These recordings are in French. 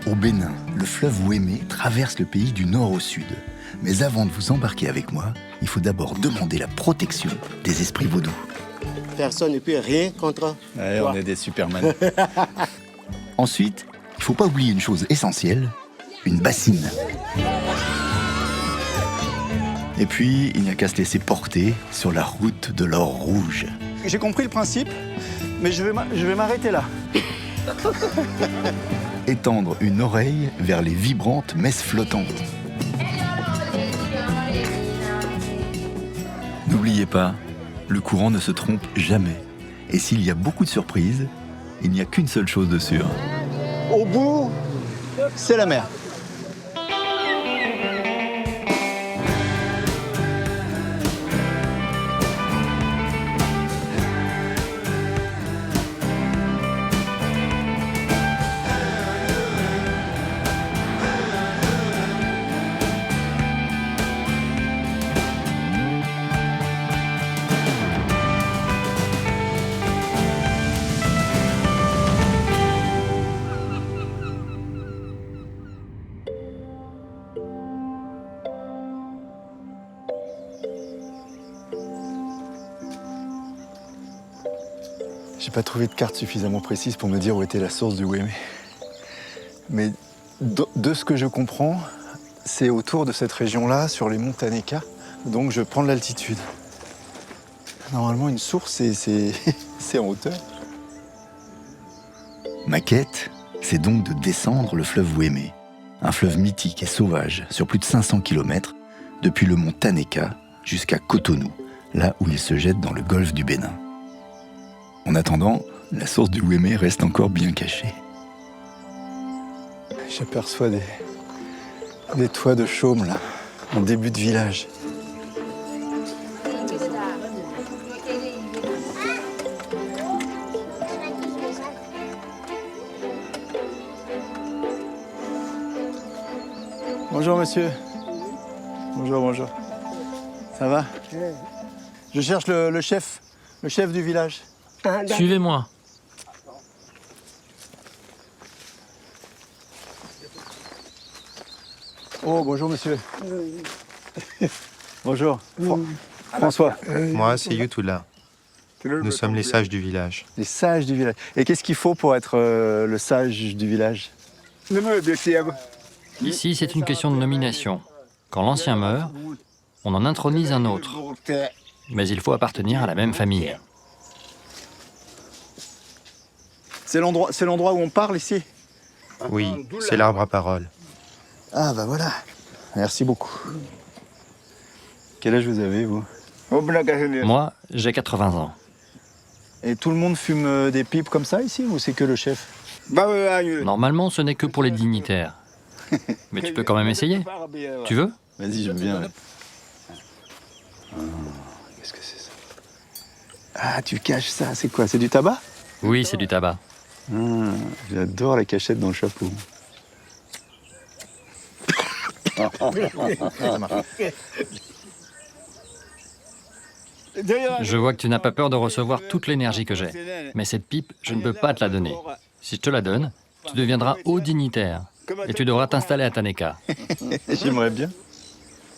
Au Bénin, le fleuve Ouémé traverse le pays du nord au sud. Mais avant de vous embarquer avec moi, il faut d'abord demander la protection des esprits vaudous. Personne ne peut rien contre Ouais, toi. on est des superman. Ensuite, il ne faut pas oublier une chose essentielle, une bassine. Et puis, il n'y a qu'à se laisser porter sur la route de l'or rouge. J'ai compris le principe, mais je vais m'arrêter là. Étendre une oreille vers les vibrantes messes flottantes. N'oubliez pas, le courant ne se trompe jamais. Et s'il y a beaucoup de surprises, il n'y a qu'une seule chose de sûre. Au bout, c'est la mer. J'ai pas trouvé de carte suffisamment précise pour me dire où était la source du Ouémé. Mais de ce que je comprends, c'est autour de cette région-là, sur les monts Taneka. Donc je prends de l'altitude. Normalement, une source, c'est en hauteur. Ma quête, c'est donc de descendre le fleuve Ouémé, un fleuve mythique et sauvage sur plus de 500 km, depuis le mont Taneka jusqu'à Cotonou, là où il se jette dans le golfe du Bénin. En attendant, la source du Ouémé reste encore bien cachée. J'aperçois des toits de chaume, là, en début de village. Bonjour, monsieur. Bonjour, bonjour. Ça va? Je cherche le chef du village. Suivez-moi. Oh, bonjour, monsieur. Bonjour. François. Moi, c'est Yutula. Nous sommes les sages du village. Les sages du village. Et qu'est-ce qu'il faut pour être le sage du village? Ici, c'est une question de nomination. Quand l'ancien meurt, on en intronise un autre. Mais il faut appartenir à la même famille. C'est l'endroit où on parle ici? Oui, c'est l'arbre à parole. Ah, bah voilà. Merci beaucoup. Quel âge vous avez, vous? Moi, j'ai 80 ans. Et tout le monde fume des pipes comme ça ici, ou c'est que le chef? Normalement, ce n'est que pour les dignitaires. Mais tu peux quand même essayer. Tu veux? Vas-y, j'aime bien. Ouais. Qu'est-ce que c'est ça? Ah, tu caches ça, c'est quoi? C'est du tabac? Oui, c'est du tabac. J'adore la cachette dans le chapeau. Je vois que tu n'as pas peur de recevoir toute l'énergie que j'ai. Mais cette pipe, je ne peux pas te la donner. Si je te la donne, tu deviendras haut dignitaire. Et tu devras t'installer à Taneka. J'aimerais bien.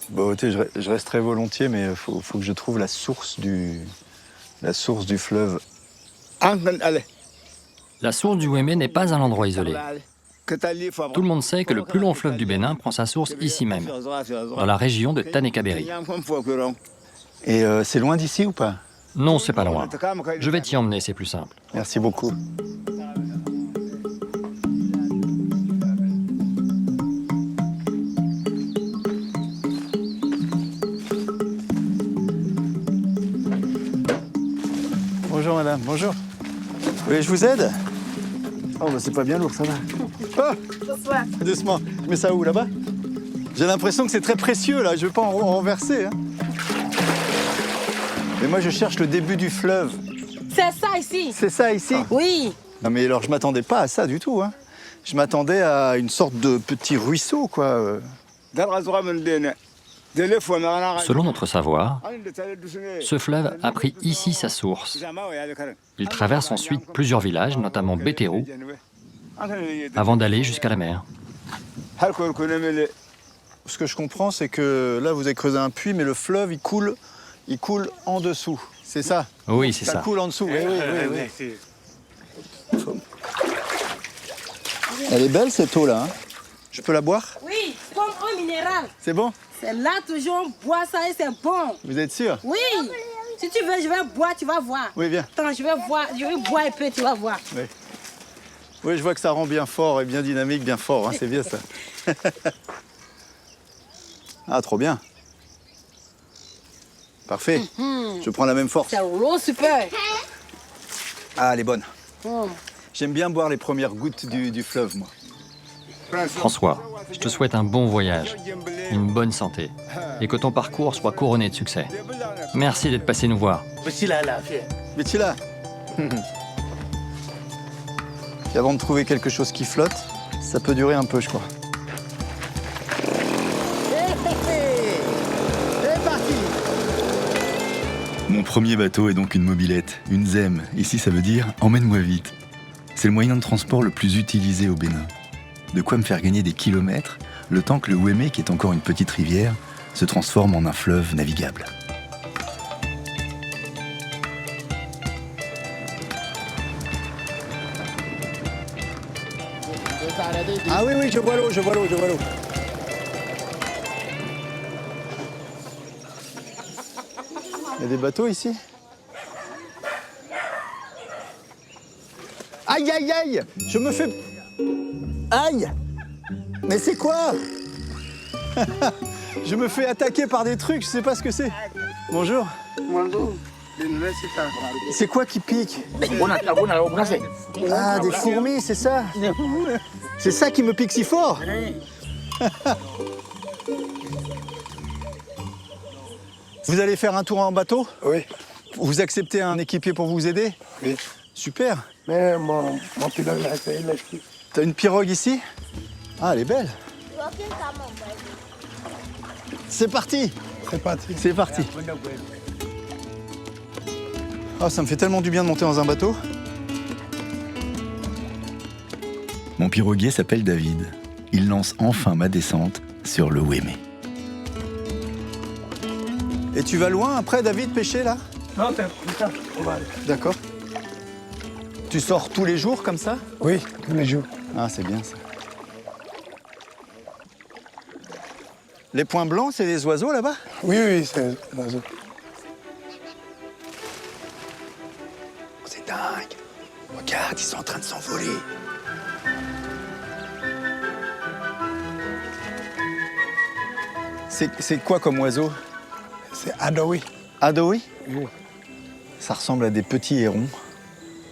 Bon, tu sais, je resterai volontiers, mais il faut que je trouve la source du fleuve. La source du Ouémé n'est pas un endroit isolé. Tout le monde sait que le plus long fleuve du Bénin prend sa source ici même, dans la région de Taneka-Berry. Et c'est loin d'ici ou pas? Non, c'est pas loin. Je vais t'y emmener, c'est plus simple. Merci beaucoup. Bonjour madame, bonjour. Oui, je vous aide? Oh, bah c'est pas bien lourd, ça va. Oh, doucement. Je mets ça où, là-bas? J'ai l'impression que c'est très précieux, là. Je veux pas en renverser. Hein. Mais moi, je cherche le début du fleuve. C'est ça ici. C'est ça ici? Oui. Non, mais alors, je m'attendais pas à ça du tout. Hein. Je m'attendais à une sorte de petit ruisseau, quoi. Selon notre savoir, ce fleuve a pris ici sa source. Il traverse ensuite plusieurs villages, notamment Bétérou, avant d'aller jusqu'à la mer. Ce que je comprends, c'est que là, vous avez creusé un puits, mais le fleuve, il coule en dessous. C'est ça? Oui, c'est Ça ça. coule en dessous. Oui. Elle est belle, cette eau-là. Hein. Je peux la boire? Oui, comme eau minérale. C'est bon? C'est là toujours, on boit ça et c'est bon. Vous êtes sûr? Oui. Si tu veux, je vais boire, tu vas voir. Oui, viens. Attends, je vais boire un peu, tu vas voir. Oui. Oui, je vois que ça rend bien fort et bien dynamique, bien fort. Hein. C'est bien ça. Ah, trop bien. Parfait. Je prends la même force. C'est l'eau super. Ah, elle est bonne. J'aime bien boire les premières gouttes du fleuve, moi. François, je te souhaite un bon voyage, une bonne santé, et que ton parcours soit couronné de succès. Merci d'être passé nous voir. Mais tu là. Et avant de trouver quelque chose qui flotte, ça peut durer un peu, je crois. C'est parti. Mon premier bateau est donc une mobilette, une zème. Ici, ça veut dire « emmène-moi vite ». C'est le moyen de transport le plus utilisé au Bénin. De quoi me faire gagner des kilomètres, le temps que le Ouémé, qui est encore une petite rivière, se transforme en un fleuve navigable. Ah oui, je vois l'eau. Il y a des bateaux ici? Aïe, aïe, aïe! Je me fais... Aïe! Mais c'est quoi? Je me fais attaquer par des trucs, je sais pas ce que c'est. Bonjour. C'est quoi qui pique? Ah, des fourmis, c'est ça? C'est ça qui me pique si fort? Vous allez faire un tour en bateau? Oui. Vous acceptez un équipier pour vous aider? Oui. Super. Mais mon pilote, là, c'est électrique. T'as une pirogue ici? Ah, elle est belle. C'est parti. C'est parti. C'est parti. Oh, ça me fait tellement du bien de monter dans un bateau. Mon piroguier s'appelle David. Il lance enfin ma descente sur le Ouémé. Et tu vas loin après, David, pêcher là? Non, c'est plus tard. On va aller. D'accord. Tu sors tous les jours comme ça? Oui, tous les jours. Ah, c'est bien ça. Les points blancs, c'est les oiseaux là-bas? Oui, c'est l'oiseau. C'est dingue. Regarde, ils sont en train de s'envoler. C'est quoi comme oiseau? C'est Adoui. Adoui? Oui. Ça ressemble à des petits hérons.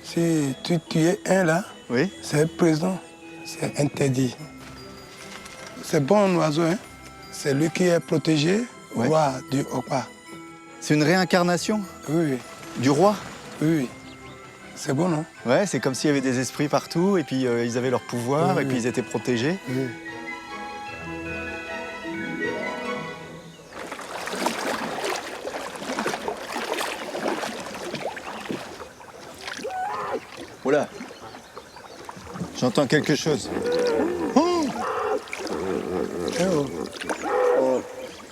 Si tu tues un là, Oui? c'est prison. C'est interdit. C'est bon oiseau, hein? C'est lui qui est protégé, Ouais. roi du Okpa. C'est une réincarnation Oui, du roi? oui. C'est bon, non? Ouais, c'est comme s'il y avait des esprits partout, et puis ils avaient leur pouvoir, Oui, et puis oui. ils étaient protégés. Oui. Oula! J'entends quelque chose. Oh! Eh oh.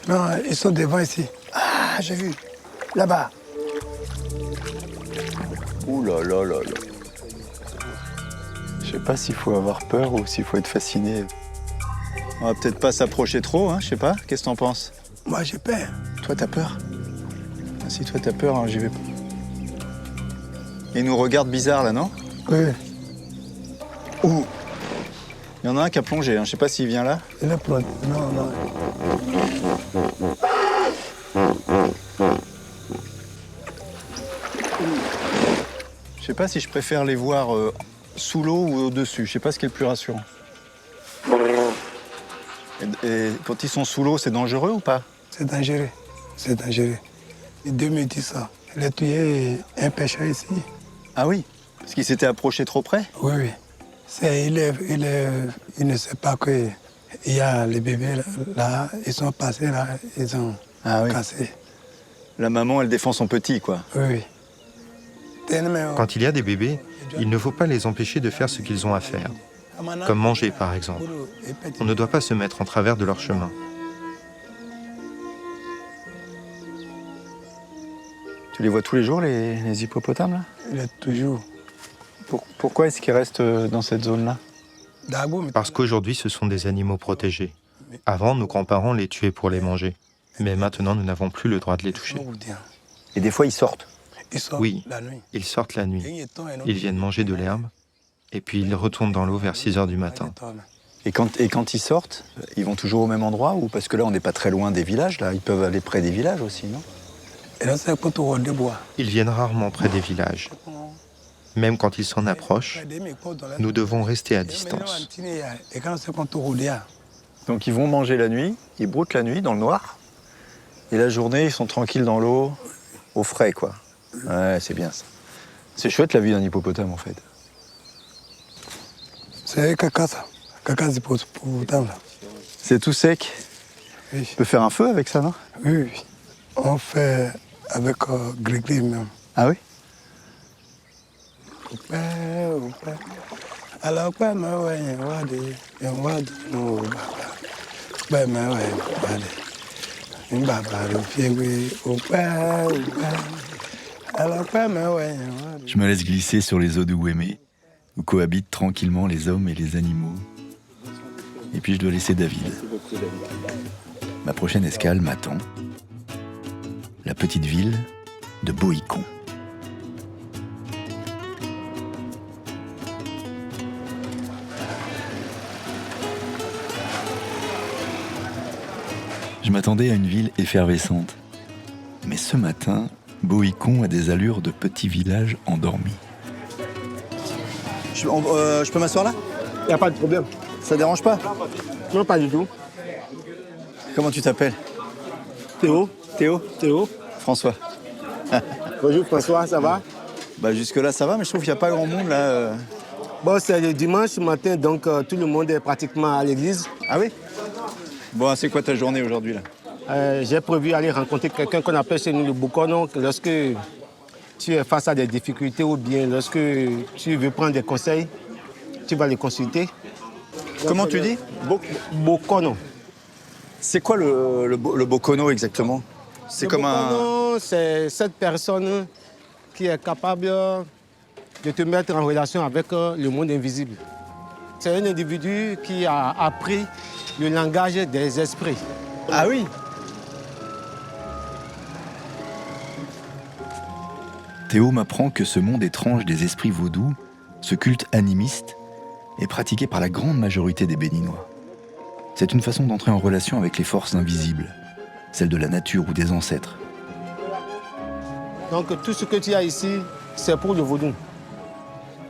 Non, ils sont devant ici. Ah, j'ai vu. Là-bas. Ouh là là là là. Je sais pas s'il faut avoir peur ou s'il faut être fasciné. On va peut-être pas s'approcher trop, hein, je sais pas. Qu'est-ce que t'en penses? Moi, j'ai peur. Toi, t'as peur? Ah, si toi, t'as peur, hein, j'y vais pas. Ils nous regardent bizarre, là, non? Oui, Ouh! Il y en a un qui a plongé, hein. Je sais pas s'il vient là. il est plongé. Non, non. Je sais pas si je préfère les voir sous l'eau ou au-dessus. Je sais pas ce qui est le plus rassurant. Et quand ils sont sous l'eau, c'est dangereux ou pas? C'est dangereux. C'est dangereux. En 2010, ça. Il a tué un pêcheur ici. Ah oui? Parce qu'il s'était approché trop près? Oui, oui. Il ne sait pas qu'il y a les bébés là. Ils sont passés là. Ils ont cassé. La maman, elle défend son petit, quoi. Oui, oui. Quand il y a des bébés, il ne faut pas les empêcher de faire ce qu'ils ont à faire. comme manger par exemple. On ne doit pas se mettre en travers de leur chemin. Tu les vois tous les jours, les hippopotames, là? Il est toujours. Pourquoi est-ce qu'ils restent dans cette zone-là? Parce qu'aujourd'hui, ce sont des animaux protégés. Avant, nos grands-parents les tuaient pour les manger. Mais maintenant, nous n'avons plus le droit de les toucher. Et des fois, ils sortent. Oui, la nuit. ils sortent la nuit. Ils viennent manger de l'herbe. Et puis, ils retournent dans l'eau vers 6 heures du matin. Et quand ils sortent, ils vont toujours au même endroit? Ou parce que là, on n'est pas très loin des villages, là. Ils peuvent aller près des villages aussi, non? Ils viennent rarement près des villages. Même quand ils s'en approchent, nous devons rester à distance. Donc ils vont manger la nuit, ils broutent la nuit dans le noir. Et la journée, ils sont tranquilles dans l'eau, au frais, quoi. Ouais, c'est bien ça. C'est chouette la vie d'un hippopotame, en fait. C'est caca, ça. Caca d'hippopotame, là. C'est tout sec. Oui. On peut faire un feu avec ça, non? Oui, oui. On fait avec gris même. Ah oui? Alors, quoi, mais ouais, il y a no baba. Ben, mais ouais, une baba, le fier, au père, alors, quoi, mais ouais, Je me laisse glisser sur les eaux de Ouémé, où cohabitent tranquillement les hommes et les animaux. Et puis je dois laisser David. Ma prochaine escale m'attend. La petite ville de Boïcon. Je m'attendais à une ville effervescente. Mais ce matin, Boïcon a des allures de petit village endormi. Je peux m'asseoir là? Il n'y a pas de problème. Ça dérange pas? Non, pas du tout. Comment tu t'appelles? Théo, Théo? Théo. François. Bonjour François, ça va? Bah jusque-là ça va, mais je trouve qu'il n'y a pas grand monde là. Bon, c'est le dimanche matin, donc tout le monde est pratiquement à l'église. Ah oui? Bon, c'est quoi ta journée aujourd'hui là? J'ai prévu aller rencontrer quelqu'un qu'on appelle chez nous le Bokono. Lorsque tu es face à des difficultés ou bien lorsque tu veux prendre des conseils, tu vas les consulter. Comment tu dis? Bokono. C'est quoi le Bokono exactement? C'est comme Bokono, c'est cette personne qui est capable de te mettre en relation avec le monde invisible. C'est un individu qui a appris le langage des esprits. Ah oui? Théo m'apprend que ce monde étrange des esprits vaudous, ce culte animiste, est pratiqué par la grande majorité des Béninois. C'est une façon d'entrer en relation avec les forces invisibles, celles de la nature ou des ancêtres. Donc tout ce que tu as ici, c'est pour le vaudou.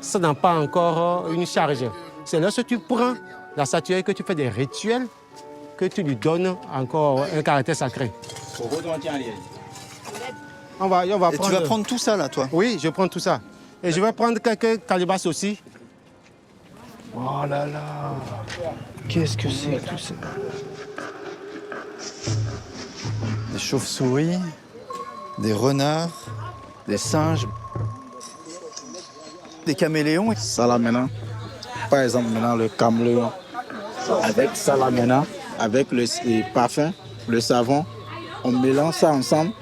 Ça n'a pas encore une charge. C'est lorsque tu prends la statuette que tu fais des rituels que tu lui donnes encore un caractère sacré. On va Et prendre... tu vas prendre tout ça là, toi? Oui, je prends tout ça. Et je vais prendre quelques calebasses aussi. Oh là là! Qu'est-ce que c'est tout ça? Des chauves-souris, des renards, des singes, des caméléons. Ça là maintenant, par exemple maintenant le caméléon, avec ça là maintenant, avec le parfum, le savon, on mélange ça ensemble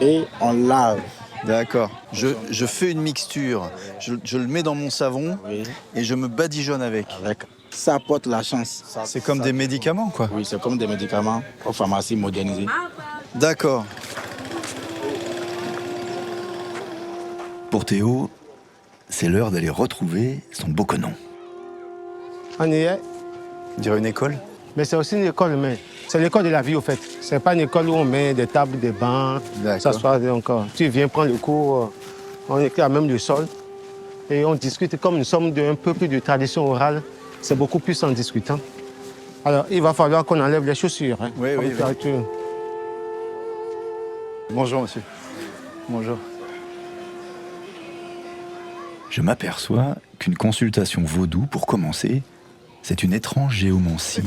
et on lave. D'accord. Je fais une mixture, je le mets dans mon savon Oui. et je me badigeonne avec. Ça apporte la chance. C'est comme des médicaments, quoi. Oui, c'est comme des médicaments aux pharmacies modernisées. D'accord. Pour Théo, c'est l'heure d'aller retrouver son Bokonon. On y est. On dirait une école. Mais c'est aussi une école, mais c'est l'école de la vie au fait. C'est pas une école où on met des tables, des bancs, s'asseoir encore. Tu viens prendre le cours, on écrit à même le sol et on discute comme nous sommes d'un peu plus de tradition orale. C'est beaucoup plus en discutant. Alors, il va falloir qu'on enlève les chaussures. Hein, Oui. Bonjour, monsieur. Bonjour. Je m'aperçois qu'une consultation vaudou, pour commencer, c'est une étrange géomancie.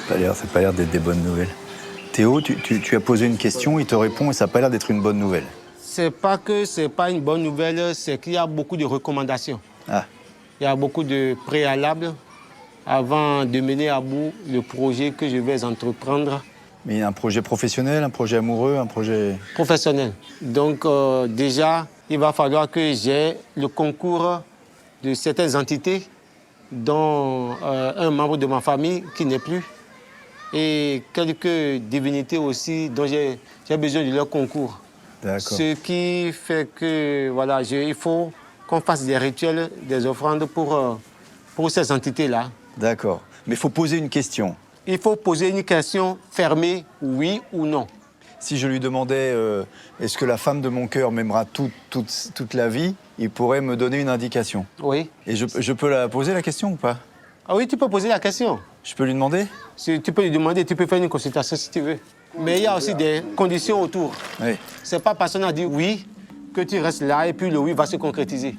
Ça n'a pas l'air d'être des bonnes nouvelles. Théo, tu as posé une question, il te répond et ça n'a pas l'air d'être une bonne nouvelle. C'est pas que c'est pas une bonne nouvelle, c'est qu'il y a beaucoup de recommandations. Ah. Il y a beaucoup de préalables avant de mener à bout le projet que je vais entreprendre. Mais un projet professionnel, un projet amoureux, un projet... Professionnel. Donc déjà, il va falloir que j'ai le concours de certaines entités, dont un membre de ma famille qui n'est plus, et quelques divinités aussi dont j'ai besoin de leur concours. D'accord. Ce qui fait que, voilà, il faut qu'on fasse des rituels, des offrandes pour ces entités-là. D'accord. Mais il faut poser une question. Il faut poser une question fermée, oui ou non. Si je lui demandais est-ce que la femme de mon cœur m'aimera toute la vie, il pourrait me donner une indication. Oui. Et je peux la poser la question ou pas? Ah oui, tu peux poser la question. Je peux lui demander? Tu peux lui demander, tu peux faire une consultation si tu veux. Mais il y a aussi des conditions autour. Oui. C'est pas parce qu'on a dit oui que tu restes là et puis le oui va se concrétiser.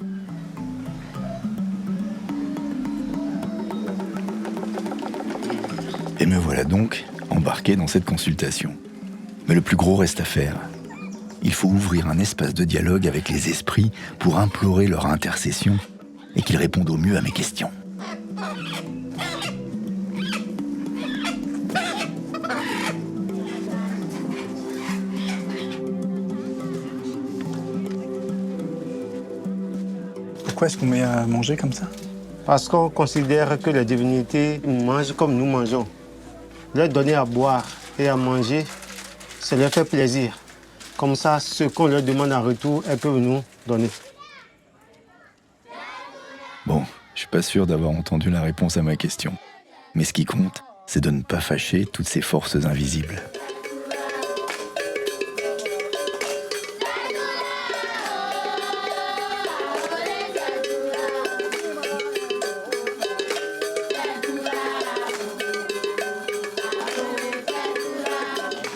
Et me voilà donc embarqué dans cette consultation. Mais le plus gros reste à faire. Il faut ouvrir un espace de dialogue avec les esprits pour implorer leur intercession et qu'ils répondent au mieux à mes questions. Pourquoi est-ce qu'on met à manger comme ça? Parce qu'on considère que les divinités mangent comme nous mangeons. Leur donner à boire et à manger, ça leur fait plaisir. Comme ça, ce qu'on leur demande en retour, elles peuvent nous donner. Bon, je suis pas sûr d'avoir entendu la réponse à ma question. Mais ce qui compte, c'est de ne pas fâcher toutes ces forces invisibles.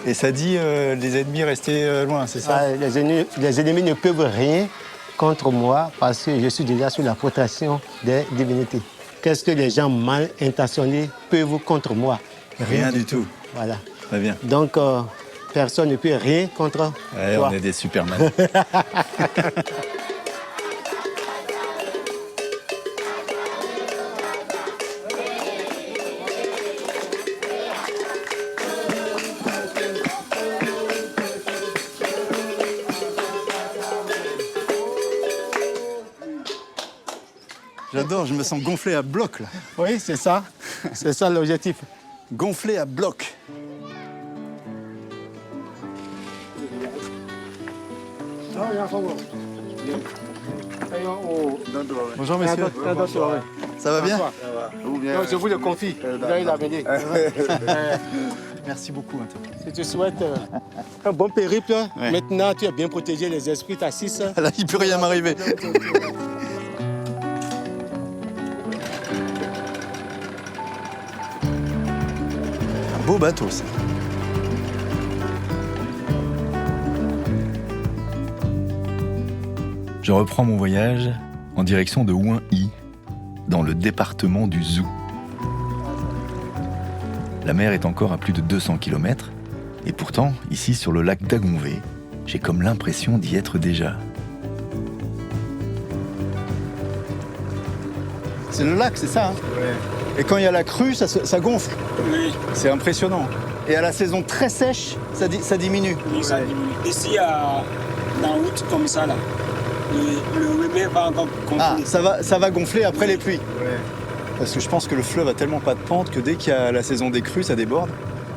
Et ça dit les ennemis rester loin, c'est ça? Les ennemis ne peuvent rien contre moi parce que je suis déjà sous la protection des divinités. Qu'est-ce que les gens mal intentionnés peuvent contre moi? Rien du tout. Voilà. Très bien. Donc, personne ne peut rien contre Ouais, toi. on est des Superman. J'adore, je me sens gonflé à bloc là. Oui, c'est ça. C'est ça l'objectif. Gonflé à bloc. Bonjour messieurs. Ça va bien? Non, je vous le confie. Vous allez l'amener. Merci beaucoup. Je te souhaite un bon périple. Ouais. Maintenant, tu as bien protégé les esprits, ta 6. Là, il peut rien m'arriver. Un beau bateau, ça. Je reprends mon voyage en direction de Ouin-I, dans le département du Zou. La mer est encore à plus de 200 km, et pourtant, ici sur le lac d'Agonvé, j'ai comme l'impression d'y être déjà. C'est le lac, c'est ça hein? Ouais. Et quand il y a la crue, ça gonfle. Oui. C'est impressionnant. Et à la saison très sèche, ça diminue. Oui, ça diminue. Ici, en août, comme ça, là, le Wémé va encore gonfler. Ah, ça va gonfler après les pluies. Ouais. Parce que je pense que le fleuve a tellement pas de pente que dès qu'il y a la saison des crues, ça déborde.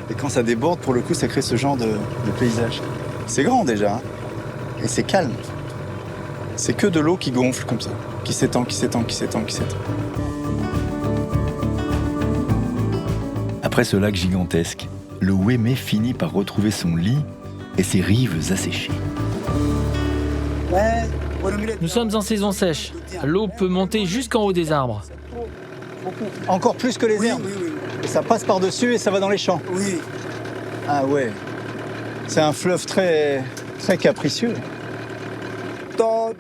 Et quand ça déborde, pour le coup, ça crée ce genre de paysage. C'est grand déjà, hein. Et c'est calme. C'est que de l'eau qui gonfle comme ça, qui s'étend, qui s'étend, qui s'étend, qui s'étend. Après ce lac gigantesque, le Wémé finit par retrouver son lit et ses rives asséchées. Nous sommes en saison sèche. L'eau peut monter jusqu'en haut des arbres. Encore plus que les herbes. Oui. Et ça passe par-dessus et ça va dans les champs. Oui. Ah ouais. C'est un fleuve très, très capricieux.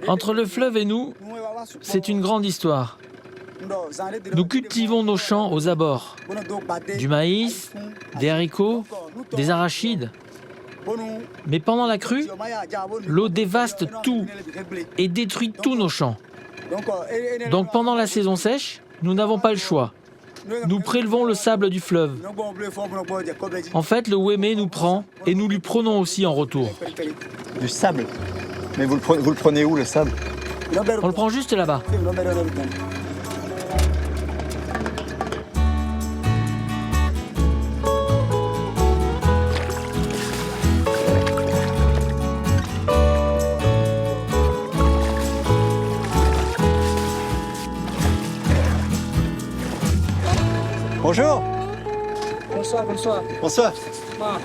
Entre le fleuve et nous, c'est une grande histoire. Nous cultivons nos champs aux abords. Du maïs, des haricots, des arachides. Mais pendant la crue, l'eau dévaste tout et détruit tous nos champs. Donc pendant la saison sèche, nous n'avons pas le choix. Nous prélevons le sable du fleuve. En fait, le Wémé nous prend et nous lui prenons aussi en retour. Du sable. Mais vous le prenez où, le sable? On le prend juste là-bas. Bonjour. Bonsoir, bonsoir. Bonsoir. Ah.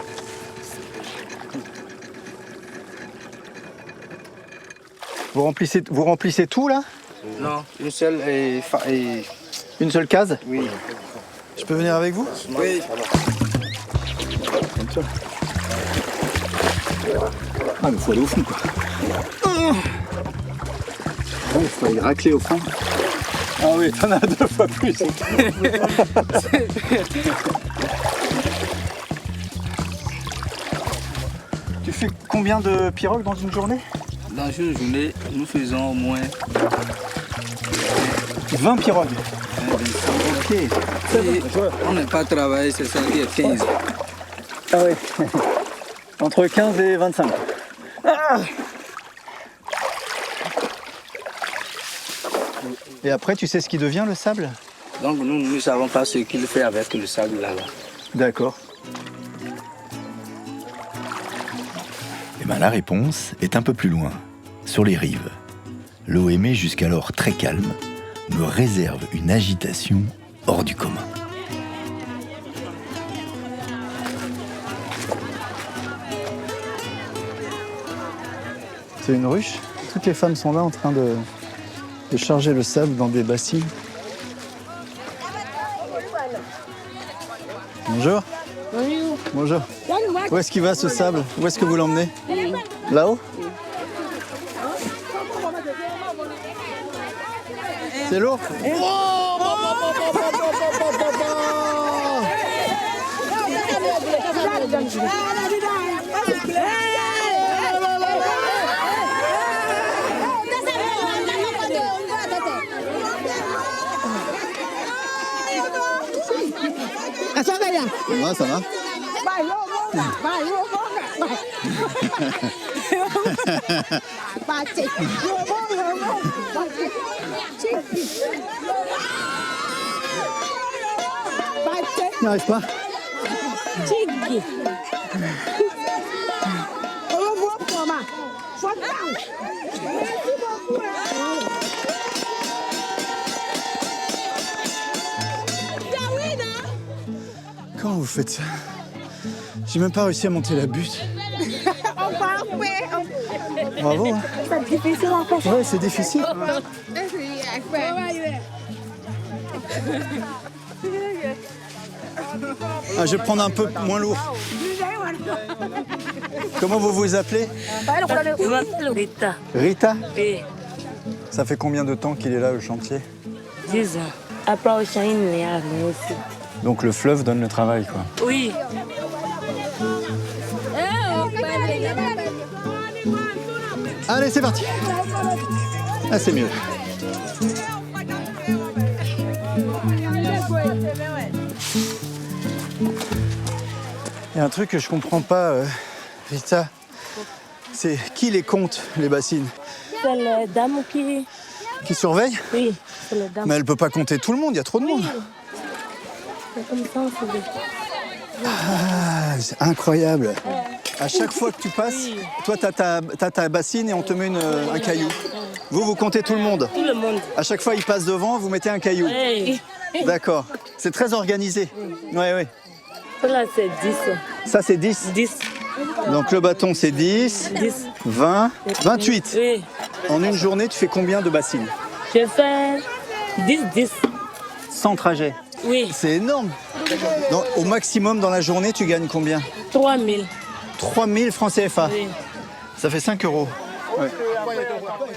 Vous remplissez tout, là? Non, une seule Une seule case? Oui. Je peux venir avec vous? Oui. Comme ça. Ah, mais faut aller au fond, quoi. Il faut aller racler au fond. Ah oui, t'en as 2 fois plus. Tu fais combien de pirogues dans une journée? Dans une journée, nous faisons au moins 20 pirogues. Ok. On n'a pas travaillé, c'est ça qui est 15. Ah oui. Entre 15 et 25. Ah. Et après, tu sais ce qui devient le sable? Donc nous ne savons pas ce qu'il fait avec le sable là-bas. D'accord. Eh bien, la réponse est un peu plus loin, sur les rives. Le Wémé, jusqu'alors très calme, me réserve une agitation hors du commun. C'est une ruche. Toutes les femmes sont là en train de charger le sable dans des bassines. Bonjour. Bonjour. Où est-ce qu'il va ce sable? Où est-ce que vous l'emmenez? Là-haut? C'est lourd? Ouais, ça va. Il n'arrive pas. Comment vous faites ça? J'ai même pas réussi à monter la butte. Bravo. Hein. C'est difficile en fait. Ouais, c'est difficile. Ah, je vais prendre un peu moins lourd. Comment vous vous appelez? Je m'appelle Rita. Rita? Oui. Ça fait combien de temps qu'il est là, le chantier? 10 ans. Après, au champ, il est arrivé aussi. Donc le fleuve donne le travail, quoi. Oui. Allez, c'est parti. Ah, c'est mieux. Il y a un truc que je comprends pas, Rita. C'est qui les compte, les bassines? C'est la dame qui surveille? Oui, c'est la dame. Mais elle peut pas compter tout le monde, il y a trop de monde. C'est comme ça, on fait. Ah, c'est incroyable. À chaque fois que tu passes, toi, t'as ta bassine et on te met un caillou. Vous comptez tout le monde? Tout le monde. À chaque fois, il passe devant, vous mettez un caillou. Oui. D'accord. C'est très organisé. Oui, oui. Là, c'est 10. Ça, c'est 10? 10. Donc le bâton, c'est 10, 10. 20, 28. Oui. En une journée, tu fais combien de bassines? Je fais 10. Sans trajet? Oui. C'est énorme. Donc, au maximum, dans la journée, tu gagnes combien? 3000. 3000 francs CFA. Oui. Ça fait 5 euros. Ouais.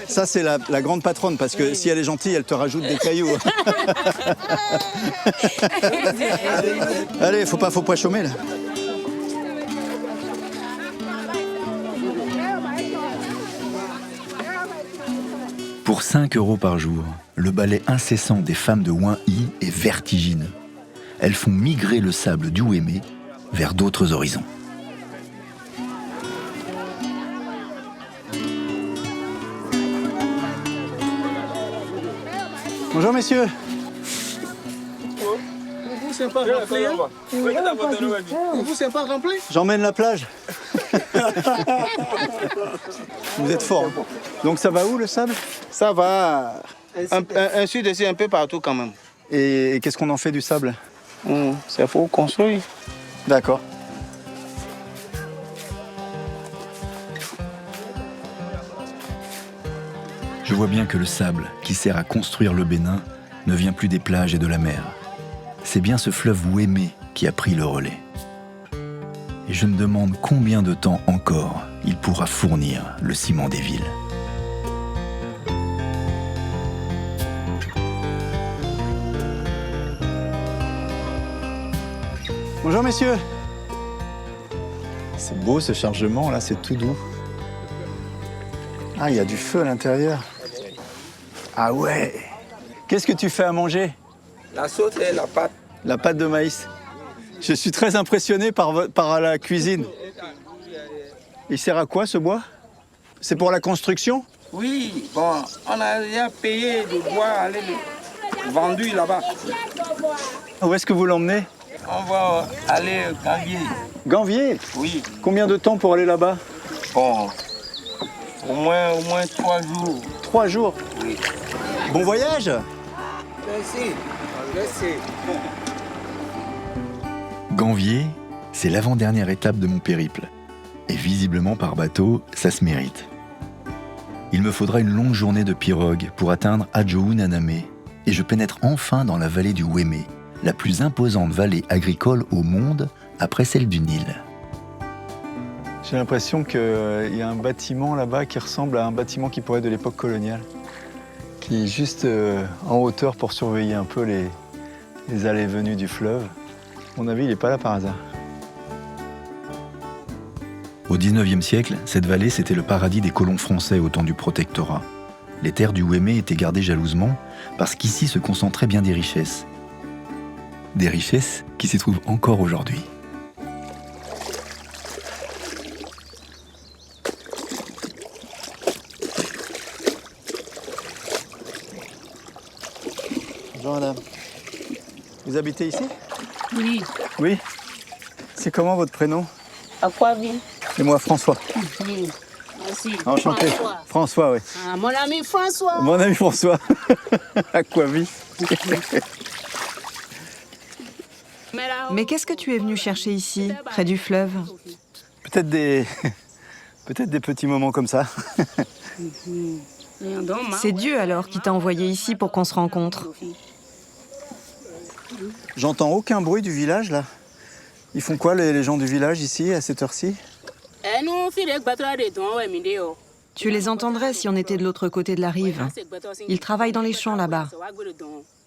Ça, c'est la grande patronne, parce que si elle est gentille, elle te rajoute des cailloux. Allez, faut pas chômer, là. Pour 5 € par jour, le balai incessant des femmes de Ouin-Yi est vertigineux. Elles font migrer le sable du Ouémé vers d'autres horizons. Bonjour, messieurs. J'emmène la plage. Vous êtes fort. Hein. Donc ça va où, le sable? Ça va. Ainsi de suite, un peu partout quand même. Et qu'est-ce qu'on en fait du sable? C'est pour construire. D'accord. Je vois bien que le sable qui sert à construire le Bénin ne vient plus des plages et de la mer. C'est bien ce fleuve Ouémé qui a pris le relais. Et je me demande combien de temps encore il pourra fournir le ciment des villes. Bonjour, messieurs. C'est beau ce chargement, là, c'est tout doux. Ah, il y a du feu à l'intérieur. Ah ouais. Qu'est-ce que tu fais à manger? La sauce et la pâte. La pâte de maïs. Je suis très impressionné par la cuisine. Il sert à quoi, ce bois? C'est pour la construction? Oui, bon, on a déjà payé le bois, aller vendu là-bas. Où est-ce que vous l'emmenez? On va aller à Ganvier. Ganvier? Oui. Combien de temps pour aller là-bas? Bon, au moins 3 jours. 3 jours? Oui. Bon voyage! Merci. Merci. Ganvier, c'est l'avant-dernière étape de mon périple. Et visiblement par bateau, ça se mérite. Il me faudra une longue journée de pirogue pour atteindre Adjo-Naname et je pénètre enfin dans la vallée du Ouémé, la plus imposante vallée agricole au monde après celle du Nil. J'ai l'impression qu'il y a un bâtiment là-bas qui ressemble à un bâtiment qui pourrait être de l'époque coloniale, qui est juste en hauteur pour surveiller un peu les allées et venues du fleuve. À mon avis, il n'est pas là par hasard. Au XIXe siècle, cette vallée, c'était le paradis des colons français au temps du protectorat. Les terres du Ouémé étaient gardées jalousement parce qu'ici se concentraient bien des richesses. Des richesses qui s'y trouvent encore aujourd'hui. Bonjour madame. Vous habitez ici? Oui. Oui. C'est comment votre prénom? Aquavie. Et moi, François. Oui. Merci. Enchanté. François, oui. Ah, mon ami François. Mon ami François. Aquavie. Mais qu'est-ce que tu es venu chercher ici, près du fleuve? Peut-être des petits moments comme ça. C'est Dieu alors qui t'a envoyé ici pour qu'on se rencontre. J'entends aucun bruit du village là. Ils font quoi les gens du village ici à cette heure-ci? Tu les entendrais si on était de l'autre côté de la rive. Ils travaillent dans les champs là-bas.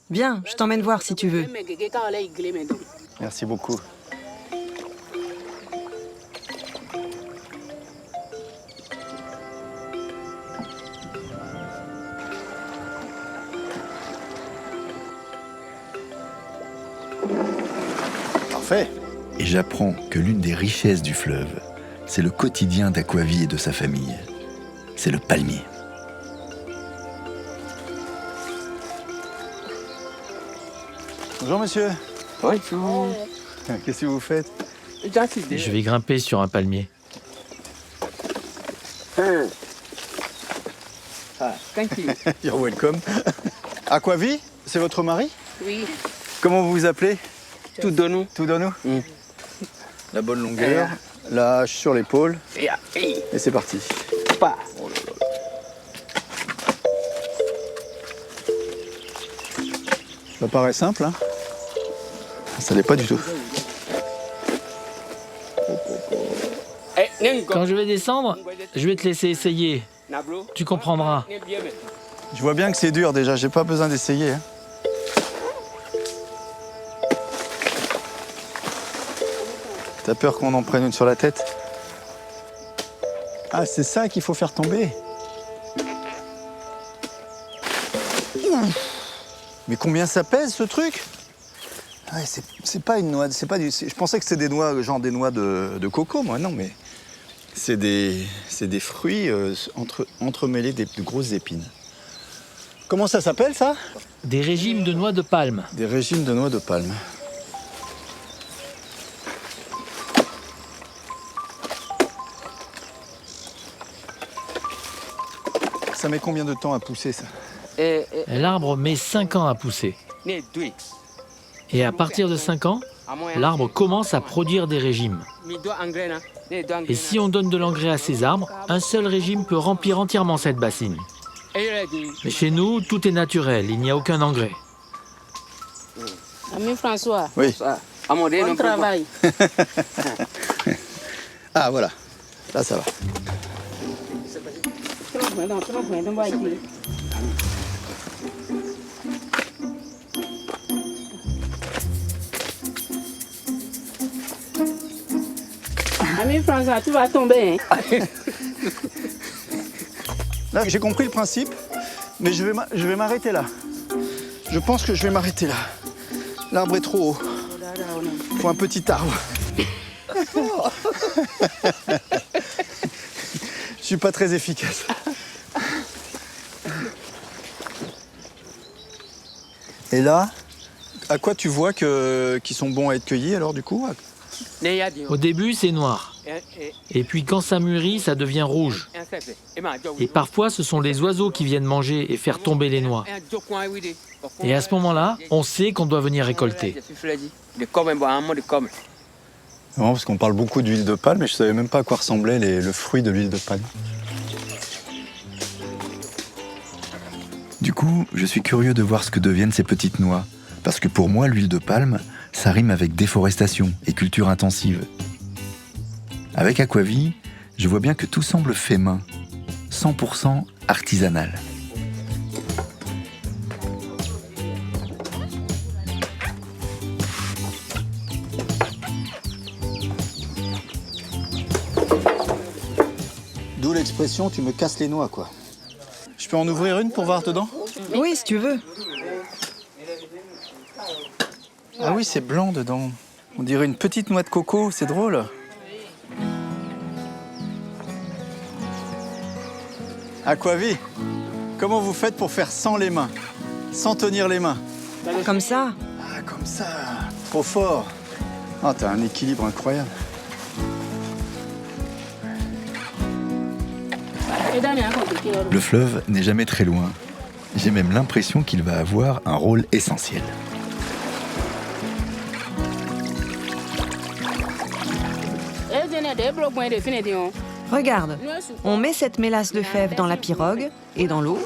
Viens, je t'emmène voir si tu veux. Merci beaucoup. Parfait. Et j'apprends que l'une des richesses du fleuve, c'est le quotidien d'Aquavie et de sa famille. C'est le palmier. Bonjour monsieur. Bonjour. Qu'est-ce que vous faites? Je vais grimper sur un palmier. Thank you. You're welcome. Aquavie, c'est votre mari? Oui. Comment vous vous appelez? Tudonou. Tudonou. La bonne longueur, la hache sur l'épaule. Et c'est parti. Oh là là. Ça paraît simple, hein? Ça l'est pas du tout. Quand je vais descendre, je vais te laisser essayer. Tu comprendras. Je vois bien que c'est dur déjà, j'ai pas besoin d'essayer. Hein. T'as peur qu'on en prenne une sur la tête? Ah, c'est ça qu'il faut faire tomber. Mais combien ça pèse ce truc? Ah, c'est pas une noix, c'est pas du. Je pensais que c'était des noix, genre des noix de coco, moi, non, mais c'est des fruits entremêlés de grosses épines. Comment ça s'appelle ça? Des régimes de noix de palme. Des régimes de noix de palme. Ça met combien de temps à pousser ça? L'arbre met 5 ans à pousser. Et à partir de 5 ans, l'arbre commence à produire des régimes. Et si on donne de l'engrais à ces arbres, un seul régime peut remplir entièrement cette bassine. Mais chez nous, tout est naturel, il n'y a aucun engrais. Ami François, Oui. bon travail. Ah voilà, là ça va. Ami François, tu vas tomber. Hein? Là, j'ai compris le principe, mais je vais m'arrêter là. Je pense que je vais m'arrêter là. L'arbre est trop haut. Il faut un petit arbre. Je suis pas très efficace. Et là, à quoi tu vois qu'ils sont bons à être cueillis alors du coup? Au début, c'est noir. Et puis quand ça mûrit, ça devient rouge. Et parfois, ce sont les oiseaux qui viennent manger et faire tomber les noix. Et à ce moment-là, on sait qu'on doit venir récolter. Non, parce qu'on parle beaucoup d'huile de palme, mais je savais même pas à quoi ressemblait le fruit de l'huile de palme. Du coup, je suis curieux de voir ce que deviennent ces petites noix. Parce que pour moi, l'huile de palme, ça rime avec déforestation et culture intensive. Avec Aquavie, je vois bien que tout semble fait main, 100% artisanal. D'où l'expression « tu me casses les noix » quoi. Je peux en ouvrir une pour voir dedans? Oui, si tu veux. Ah oui, c'est blanc dedans. On dirait une petite noix de coco, c'est drôle. Aquavie, comment vous faites pour faire sans les mains? Sans tenir les mains? Comme ça. Ah, comme ça. Trop fort. Ah, t'as un équilibre incroyable. Le fleuve n'est jamais très loin. J'ai même l'impression qu'il va avoir un rôle essentiel. Regarde, on met cette mélasse de fèves dans la pirogue et dans l'eau,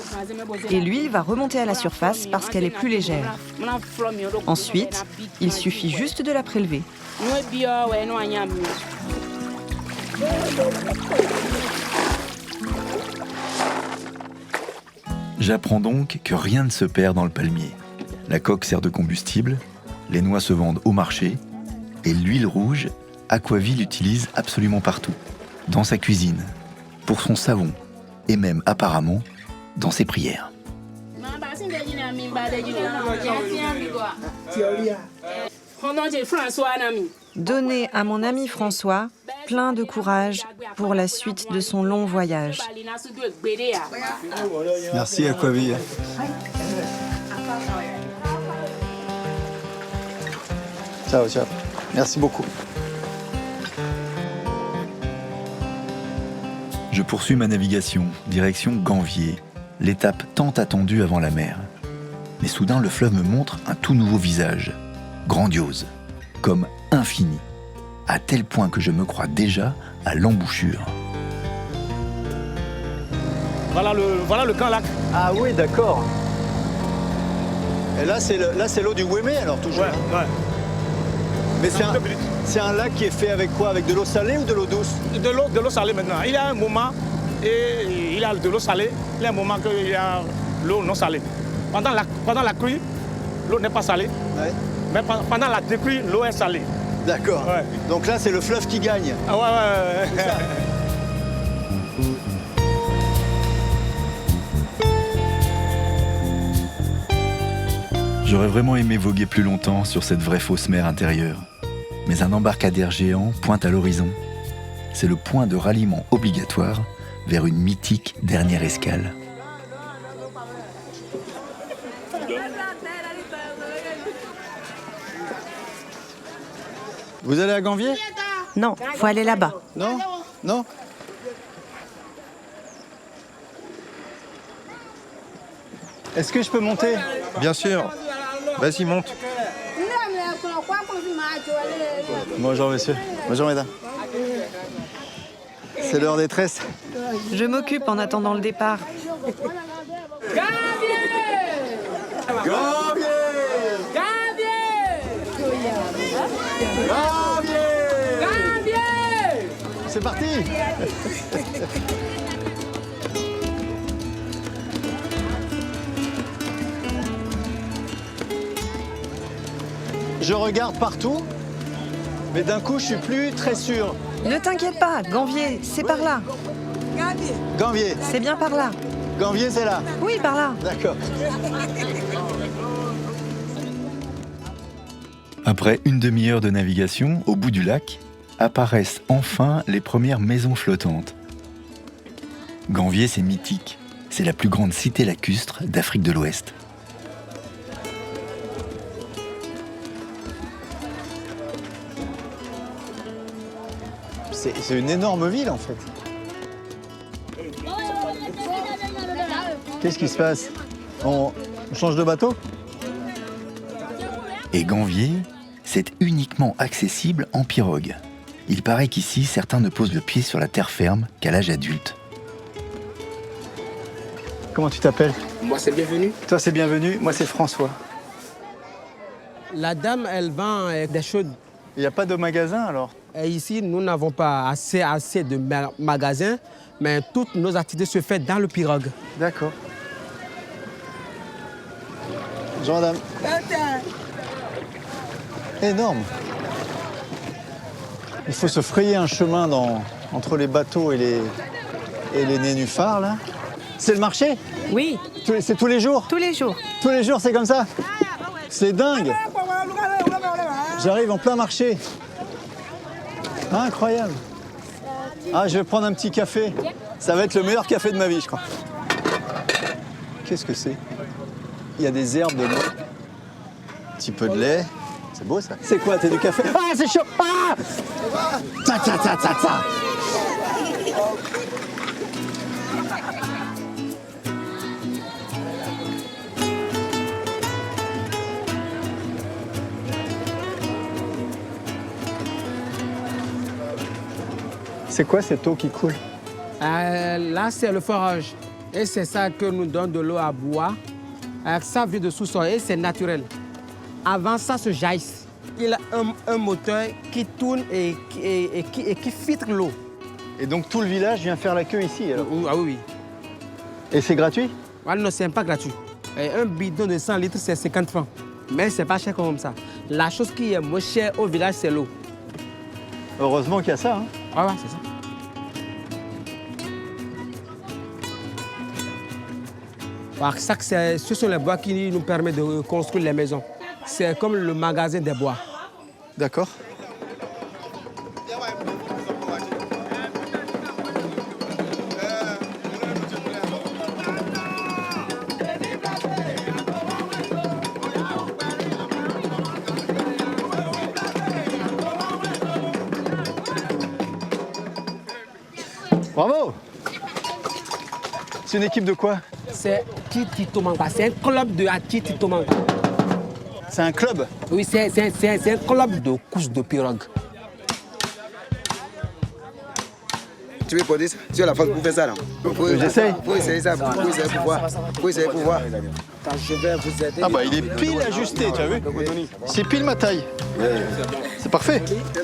et l'huile va remonter à la surface parce qu'elle est plus légère. Ensuite, il suffit juste de la prélever. J'apprends donc que rien ne se perd dans le palmier. La coque sert de combustible, les noix se vendent au marché, et l'huile rouge, Aquavie l'utilise absolument partout. Dans sa cuisine, pour son savon, et même apparemment dans ses prières. Donnez à mon ami François plein de courage pour la suite de son long voyage. Merci Aquavie. Ciao, ciao. Merci beaucoup. Je poursuis ma navigation, direction Ganvier, l'étape tant attendue avant la mer. Mais soudain, le fleuve me montre un tout nouveau visage, grandiose, comme infini, à tel point que je me crois déjà à l'embouchure. Voilà le camp lac. Ah oui, d'accord. Et là, c'est l'eau du Wémé, alors toujours. Ouais. Mais c'est un lac qui est fait avec quoi? Avec de l'eau salée ou de l'eau douce? De l'eau salée maintenant. Il y a un moment, et il y a de l'eau salée, il y a un moment qu'il y a l'eau non salée. Pendant la crue, l'eau n'est pas salée, ouais. Mais pendant la décrue, l'eau est salée. D'accord. Ouais. Donc là, c'est le fleuve qui gagne. Ah ouais. J'aurais vraiment aimé voguer plus longtemps sur cette vraie fausse mer intérieure. Mais un embarcadère géant pointe à l'horizon. C'est le point de ralliement obligatoire vers une mythique dernière escale. Vous allez à Ganvier? Non, faut aller là-bas. Non? Non? Est-ce que je peux monter? Bien sûr. Vas-y, monte. Bonjour, monsieur. Bonjour, mesdames. C'est l'heure des tresses. Je m'occupe en attendant le départ. C'est parti. Je regarde partout, mais d'un coup, je suis plus très sûr. Ne t'inquiète pas, Ganvier, c'est par là. Ganvier. C'est bien par là. Ganvier, c'est là. Oui, par là. D'accord. Après une demi-heure de navigation, au bout du lac, apparaissent enfin les premières maisons flottantes. Ganvier, c'est mythique. C'est la plus grande cité lacustre d'Afrique de l'Ouest. C'est une énorme ville, en fait. Qu'est-ce qui se passe? On change de bateau? Et Ganvier, c'est uniquement accessible en pirogue. Il paraît qu'ici, certains ne posent le pied sur la terre ferme qu'à l'âge adulte. Comment tu t'appelles? Moi, c'est Bienvenu. Toi, c'est Bienvenu. Moi, c'est François. La dame, elle vend des choses. Il n'y a pas de magasin, alors? Et ici, nous n'avons pas assez de magasins, mais toutes nos activités se font dans le pirogue. D'accord. Bonjour, madame. Énorme. Il faut se frayer un chemin entre les bateaux et les nénuphars, là. C'est le marché? Oui. C'est tous les jours? Tous les jours. Tous les jours, c'est comme ça? C'est dingue. J'arrive en plein marché. Ah, incroyable. Ah, je vais prendre un petit café. Ça va être le meilleur café de ma vie, je crois. Qu'est-ce que c'est? Il y a des herbes dedans. Un petit peu de lait. C'est beau, ça. C'est quoi? T'as du café? Ah, c'est chaud! Ah! Ta ta ta ta ta! C'est quoi cette eau qui coule? Là, c'est le forage. Et c'est ça que nous donne de l'eau à boire. Ça vient de sous-sol et c'est naturel. Avant, ça se jaillisse. Il a un moteur qui tourne et qui filtre l'eau. Et donc tout le village vient faire la queue ici, alors? Ah oui. Et c'est gratuit? Ah non, c'est pas gratuit. Un bidon de 100 litres, c'est 50 francs. Mais c'est pas cher comme ça. La chose qui est moins chère au village, c'est l'eau. Heureusement qu'il y a ça, hein? Ah ouais, c'est ça. Ça, ce sont les bois qui nous permettent de construire les maisons. C'est comme le magasin des bois. D'accord. Bravo! C'est une équipe de quoi? C'est Tititomanga. C'est un club de Tititomanga. C'est un club? Oui, c'est un club de couches de pirogue. Tu veux poser ça? Tu as la force pour faire ça, là? J'essaye. Faut essayer ça, faut essayer pour voir. Faut essayer pour voir. Je vais vous aider. Ah bah il est pile ajusté, tu as vu? C'est pile ma taille. C'est parfait.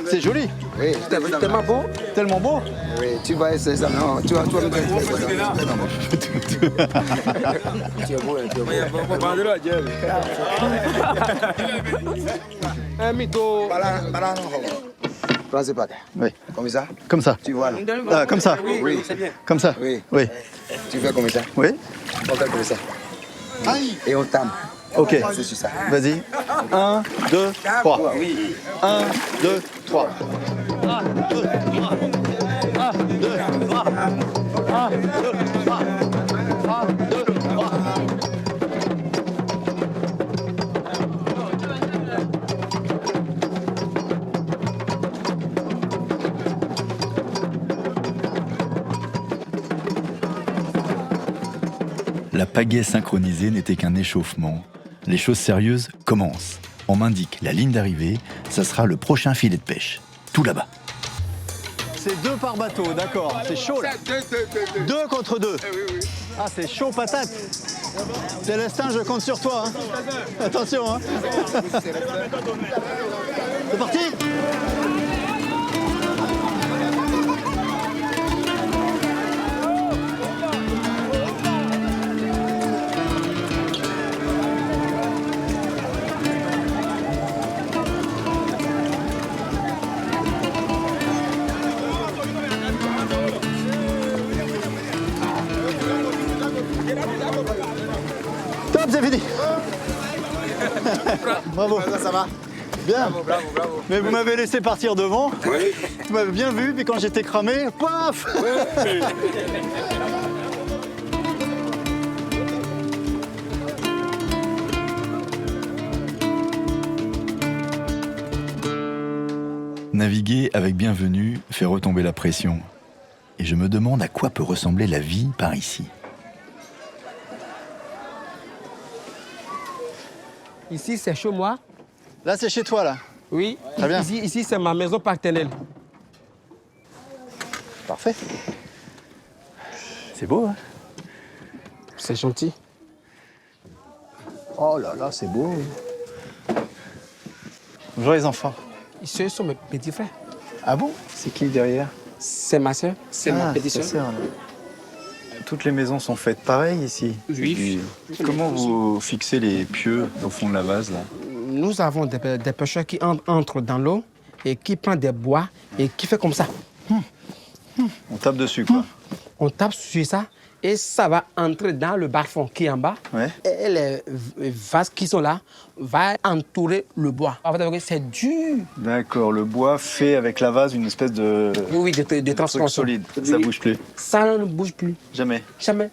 C'est joli. Oui, Tellement beau. Tellement beau. Oui, tu vas essayer ça. Non, tu vas me donner. Tu es beau, tu es beau. Prends ce paquet. Oui. Comme ça. Comme ça. Tu vois là. Ah, comme ça. Oui, c'est bien. Comme ça. Oui. Oui. Tu fais comme ça. Oui. On fait comme ça. Et on tame. Ok. C'est sur ça. Vas-y. 1, 2, 3. 1, 2, 3. 1, 2, 3. 1, 2, 3. 1, 2, 3. 1, 2, 3. La pagaie synchronisée n'était qu'un échauffement. Les choses sérieuses commencent. On m'indique la ligne d'arrivée, ça sera le prochain filet de pêche. Tout là-bas. C'est 2 par bateau, d'accord. C'est chaud là. 2 contre 2. Ah, c'est chaud patate. Célestin, je compte sur toi. Hein. Attention. Hein. C'est parti. Top, c'est fini. Bravo. Ça va. Bien. Bravo. Mais vous m'avez laissé partir devant. Oui. Vous m'avez bien vu, puis quand j'étais cramé, paf. Naviguer avec Bienvenue fait retomber la pression. Et je me demande à quoi peut ressembler la vie par ici. Ici, c'est chez moi. Là, c'est chez toi, là. Oui. Très bien. Ici c'est ma maison paternelle. Parfait. C'est beau, hein? C'est gentil. Oh là là, c'est beau. Bonjour les enfants. Ce sont mes petits frères. Ah bon? C'est qui derrière? C'est ma soeur, c'est ma petite ta soeur. sœur, là. Toutes les maisons sont faites pareil ici. Oui. Comment vous fixez les pieux au fond de la vase là? Nous avons des pêcheurs qui entrent dans l'eau et qui prennent des bois et qui fait comme ça. On tape dessus quoi. On tape sur ça et ça va entrer dans le bas-fond qui est en bas. Ouais. Et les vases qui sont là vont entourer le bois. En fait, c'est dur. D'accord, le bois fait avec la vase une espèce de... Oui, de truc transformation. solide. Ça bouge plus. Ça ne bouge plus. Jamais. Jamais.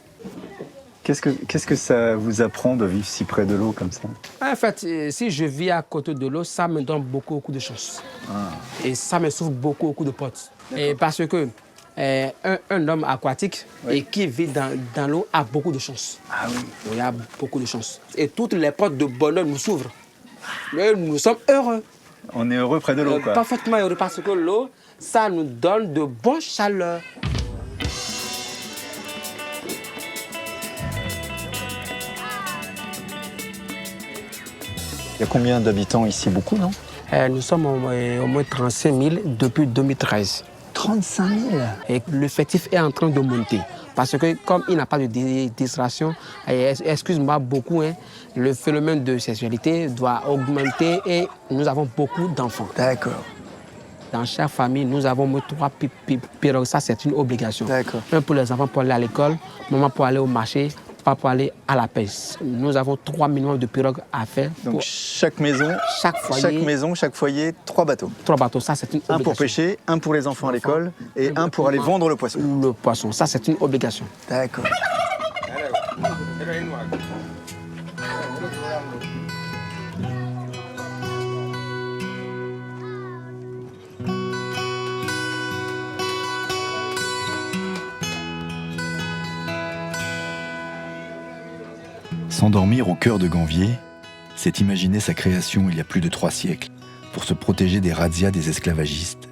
Qu'est-ce que ça vous apprend de vivre si près de l'eau comme ça? En fait, si je vis à côté de l'eau, ça me donne beaucoup de chance. Et ça me sauve beaucoup de potes. Et parce que un homme aquatique et qui vit dans l'eau a beaucoup de chance. Ah oui. Il a beaucoup de chance. Et toutes les portes de bonheur nous s'ouvrent. Mais nous sommes heureux. On est heureux près de l'eau quoi. Parfaitement heureux parce que l'eau, ça nous donne de bonnes chaleurs. Il y a combien d'habitants ici? Beaucoup, non? Nous sommes au moins 35 000 depuis 2013. 35 000? Et l'effectif est en train de monter. Parce que comme il n'a pas de distraction, excuse-moi beaucoup, hein, le phénomène de sexualité doit augmenter et nous avons beaucoup d'enfants. D'accord. Dans chaque famille, nous avons 3 pirogues. Ça, c'est une obligation. D'accord. Un pour les enfants pour aller à l'école, maman pour aller au marché, papa pour aller à la pêche. Nous avons 3 minimums de pirogues à faire. Donc chaque maison, chaque foyer, 3 bateaux. 3 bateaux, ça c'est une obligation. Un pour pêcher, un pour les enfants à l'école et un pour aller vendre le poisson. Le poisson, ça c'est une obligation. D'accord. S'endormir au cœur de Ganvier, c'est imaginer sa création il y a plus de 3 siècles, pour se protéger des razzias des esclavagistes.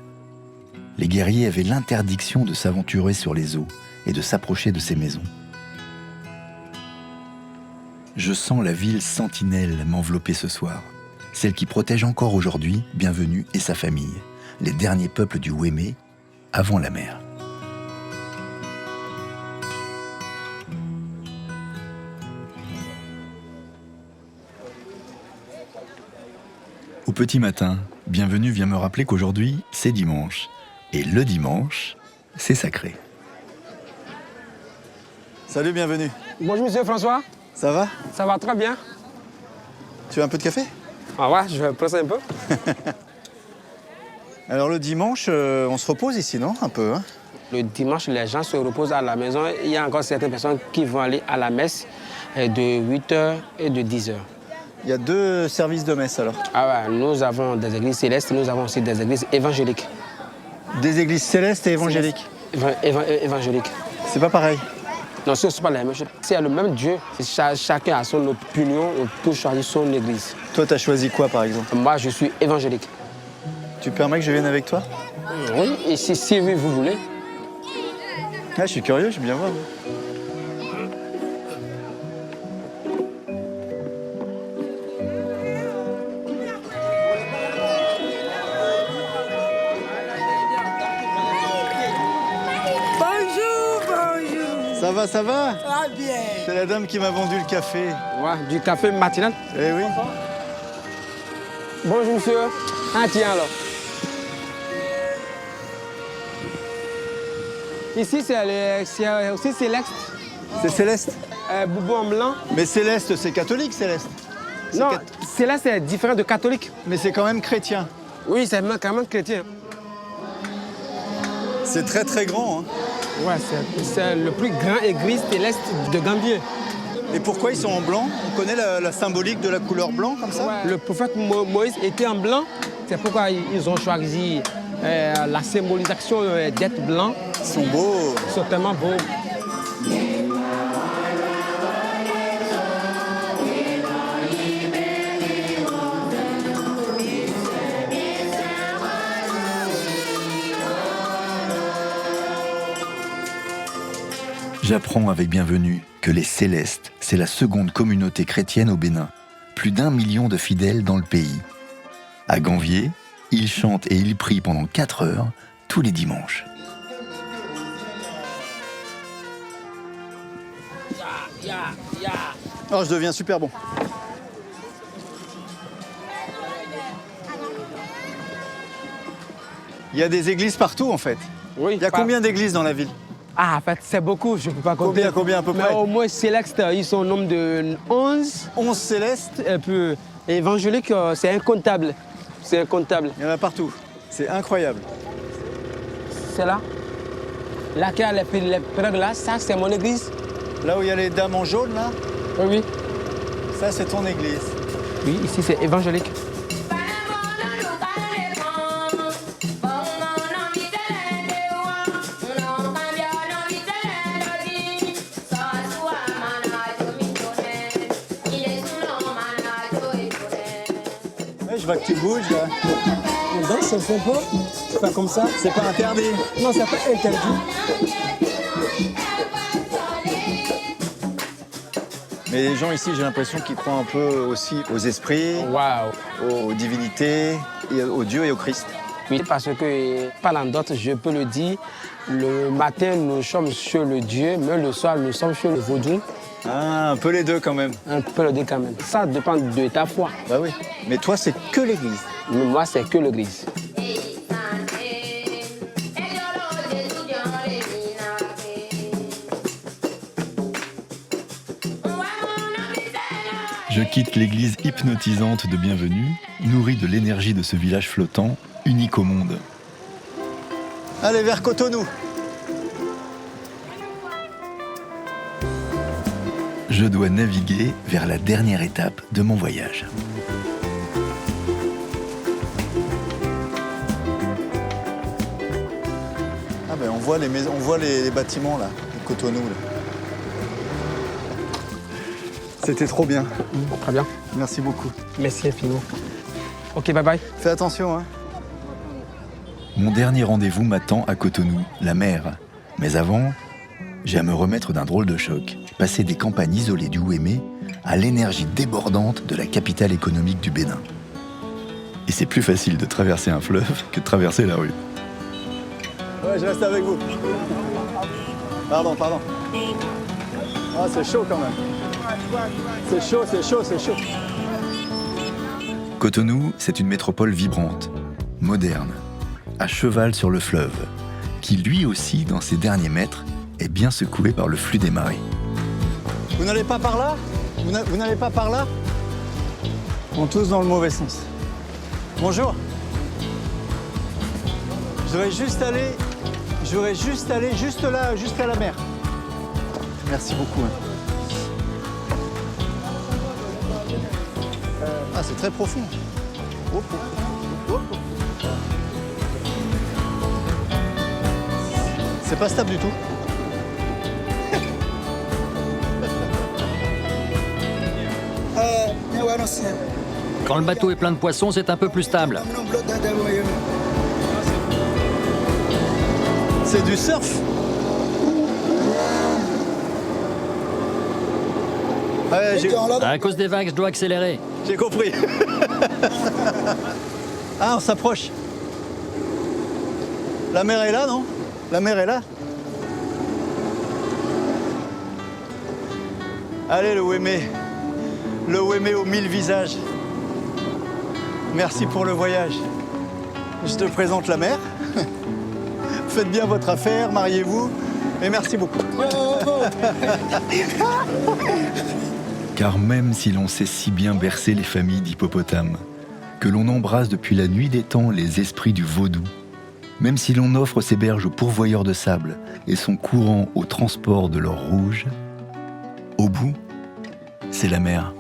Les guerriers avaient l'interdiction de s'aventurer sur les eaux et de s'approcher de ces maisons. Je sens la ville sentinelle m'envelopper ce soir. celle qui protège encore aujourd'hui Bienvenue et sa famille, les derniers peuples du Wémé avant la mer. Au petit matin, Bienvenue vient me rappeler qu'aujourd'hui, c'est dimanche. Et le dimanche, c'est sacré. Salut, Bienvenue. Bonjour, monsieur François. Ça va? Ça va très bien. Tu veux un peu de café? Ah ouais, je vais presser un peu. Alors le dimanche, on se repose ici, non? Un peu, hein? Le dimanche, les gens se reposent à la maison. Il y a encore certaines personnes qui vont aller à la messe de 8h et de 10h. Il y a 2 services de messe alors? Ah ouais, nous avons des églises célestes, nous avons aussi des églises évangéliques. Des églises célestes et évangéliques? Évangéliques. C'est pas pareil? Non, ce n'est pas la même chose. C'est le même Dieu. Chacun a son opinion pour choisir son église. Toi, tu as choisi quoi par exemple? Moi, je suis évangélique. Tu permets que je vienne avec toi? Oui, et si vous voulez. Ah, je suis curieux, je vais bien voir. Ça va, ça va? Très bien. C'est la dame qui m'a vendu le café. Ouais, du café matinal. Eh oui. Bonjour, monsieur. Ah, tiens alors. Ici, c'est aussi Céleste. C'est Céleste? Boubou en blanc. Mais Céleste, c'est catholique, Céleste? Non, Céleste, c'est différent de catholique. Mais c'est quand même chrétien. Oui, c'est quand même chrétien. C'est très, très grand, hein? Ouais, c'est le plus grand église céleste de Gambie. Et pourquoi ils sont en blanc? On connaît la symbolique de la couleur blanc, comme ça? Ouais. Le prophète Moïse était en blanc. C'est pourquoi ils ont choisi la symbolisation d'être blanc. Ils sont beaux. Ils sont tellement beaux. J'apprends avec Bienvenue que les Célestes, c'est la seconde communauté chrétienne au Bénin. Plus d'1 million de fidèles dans le pays. À Ganvier, ils chantent et ils prient pendant 4 heures, tous les dimanches. Oh, je deviens super bon. Il y a des églises partout, en fait. Oui. Il y a combien d'églises dans la ville? Ah, en fait, c'est beaucoup, je ne peux pas compter. Combien à peu près? Mais au moins, Céleste, ils sont au nombre de 11. 11 Célestes? Et puis, évangélique, c'est incontable. C'est incontable. Il y en a partout. C'est incroyable. C'est là. Là, qui a les perruques là, ça, c'est mon église. Là où il y a les dames en jaune, là? Oui. Ça, c'est ton église. Oui, ici, c'est évangélique. Je vois que tu bouges là. Donc c'est sympa, c'est pas comme ça. C'est pas interdit. Non, c'est pas interdit. Mais les gens ici, j'ai l'impression qu'ils croient un peu aussi aux esprits, aux divinités, et au Dieu et au Christ. Oui, parce que, parlant d'autres, je peux le dire, le matin, nous sommes sur le Dieu, mais le soir, nous sommes sur le vaudou. Ah, un peu les deux quand même. Un peu les deux quand même. Ça dépend de ta foi. Bah oui. Mais toi, c'est que l'église. Mais moi, c'est que l'église. Je quitte l'église hypnotisante de Bienvenue, nourrie de l'énergie de ce village flottant, unique au monde. Allez, vers Cotonou. Je dois naviguer vers la dernière étape de mon voyage. Ah ben on voit les maisons, on voit les bâtiments là, de Cotonou là. C'était trop bien. Très bien. Merci beaucoup. Merci infiniment. Ok, bye bye. Fais attention, hein. Mon dernier rendez-vous m'attend à Cotonou, la mer. Mais avant, j'ai à me remettre d'un drôle de choc. Passer des campagnes isolées du Wémé à l'énergie débordante de la capitale économique du Bénin. Et c'est plus facile de traverser un fleuve que de traverser la rue. Ouais, je reste avec vous. Pardon. Ah, c'est chaud quand même. C'est chaud. Cotonou, c'est une métropole vibrante, moderne, à cheval sur le fleuve, qui lui aussi, dans ses derniers mètres, est bien secoué par le flux des marées. Vous n'allez pas par là? Vous n'allez pas par là? On vont tous dans le mauvais sens. Bonjour. J'aurais juste aller juste là, jusqu'à la mer. Merci beaucoup. Ah, c'est très profond. C'est pas stable du tout. Quand le bateau est plein de poissons, c'est un peu plus stable. C'est du surf. À cause des vagues, je dois accélérer. J'ai compris. Ah, on s'approche. La mer est là, non? La mer est là. Allez, le Wémé. Le Wémé aux 1000 visages. Merci pour le voyage. Je te présente la mer. Faites bien votre affaire, mariez-vous. Et merci beaucoup. Car même si l'on sait si bien bercer les familles d'hippopotames, que l'on embrasse depuis la nuit des temps les esprits du vaudou, même si l'on offre ses berges aux pourvoyeurs de sable et son courant au transport de l'or rouge, au bout, c'est la mer.